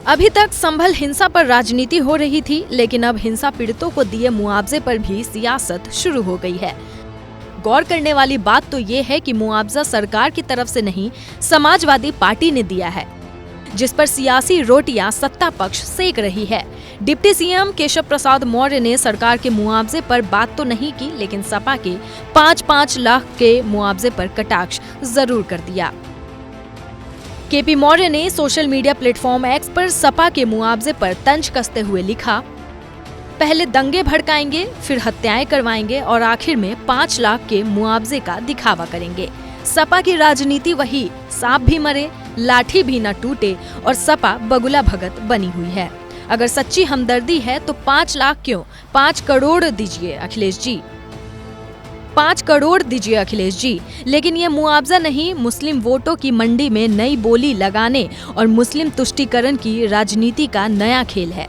अभी तक संभल हिंसा पर राजनीति हो रही थी, लेकिन अब हिंसा पीड़ितों को दिए मुआवजे पर भी सियासत शुरू हो गई है। गौर करने वाली बात तो ये है कि मुआवजा सरकार की तरफ से नहीं, समाजवादी पार्टी ने दिया है, जिस पर सियासी रोटियां सत्ता पक्ष सेक रही है। डिप्टी सीएम केशव प्रसाद मौर्य ने सरकार के मुआवजे पर बात तो नहीं की, लेकिन सपा के 5-5 लाख के मुआवजे पर कटाक्ष जरूर कर दिया। केपी मौर्य ने सोशल मीडिया प्लेटफॉर्म एक्स पर सपा के मुआवजे पर तंज कसते हुए लिखा, पहले दंगे भड़काएंगे, फिर हत्याएं करवाएंगे और आखिर में 5 लाख के मुआवजे का दिखावा करेंगे। सपा की राजनीति वही, सांप भी मरे, लाठी भी न टूटे और सपा बगुला भगत बनी हुई है। अगर सच्ची हमदर्दी है तो 5 लाख क्यों, 5 करोड़ दीजिए अखिलेश जी, 5 करोड़ दीजिए अखिलेश जी। लेकिन ये मुआवजा नहीं, मुस्लिम वोटों की मंडी में नई बोली लगाने और मुस्लिम तुष्टीकरण की राजनीति का नया खेल है।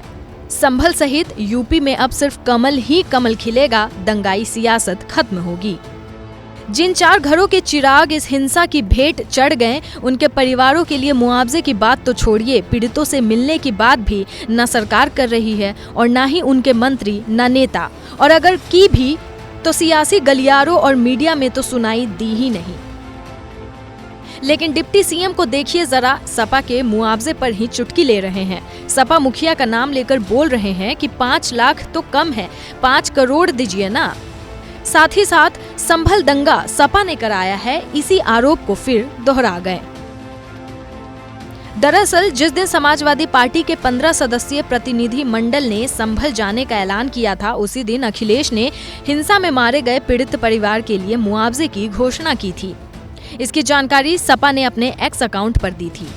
संभल सहित यूपी में अब सिर्फ कमल ही कमल खिलेगा, दंगाई सियासत खत्म होगी। जिन 4 घरों के चिराग इस हिंसा की भेंट चढ़ गए, उनके परिवारों के लिए मुआवजे की बात तो छोड़िए, पीड़ितों से मिलने की बात भी न सरकार कर रही है और न ही उनके मंत्री, न नेता, और अगर की भी तो सियासी गलियारों और मीडिया में तो सुनाई दी ही नहीं। लेकिन डिप्टी सीएम को देखिए जरा, सपा के मुआवजे पर ही चुटकी ले रहे हैं। सपा मुखिया का नाम लेकर बोल रहे हैं कि 5 लाख तो कम है, 5 करोड़ दीजिए ना। साथ ही साथ संभल दंगा सपा ने कराया है, इसी आरोप को फिर दोहरा गए। दरअसल जिस दिन समाजवादी पार्टी के 15 सदस्यीय प्रतिनिधि मंडल ने संभल जाने का ऐलान किया था, उसी दिन अखिलेश ने हिंसा में मारे गए पीड़ित परिवार के लिए मुआवजे की घोषणा की थी। इसकी जानकारी सपा ने अपने एक्स अकाउंट पर दी थी।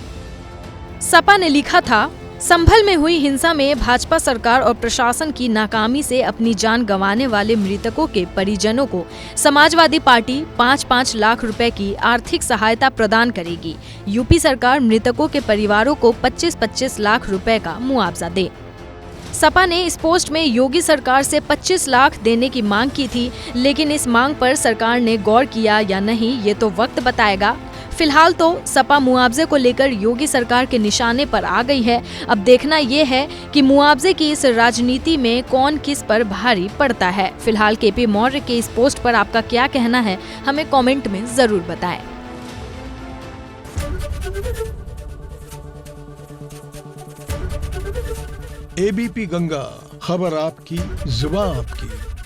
सपा ने लिखा था, संभल में हुई हिंसा में भाजपा सरकार और प्रशासन की नाकामी से अपनी जान गंवाने वाले मृतकों के परिजनों को समाजवादी पार्टी 5-5 लाख रुपए की आर्थिक सहायता प्रदान करेगी। यूपी सरकार मृतकों के परिवारों को 25-25 लाख रुपए का मुआवजा दे। सपा ने इस पोस्ट में योगी सरकार से 25 लाख देने की मांग की थी, लेकिन इस मांग पर सरकार ने गौर किया या नहीं, ये तो वक्त बताएगा। फिलहाल तो सपा मुआवजे को लेकर योगी सरकार के निशाने पर आ गई है। अब देखना ये है कि मुआवजे की इस राजनीति में कौन किस पर भारी पड़ता है। फिलहाल केपी मौर्य के इस पोस्ट पर आपका क्या कहना है, हमें कमेंट में जरूर बताएं। एबीपी गंगा, खबर आपकी, जुबान आपकी।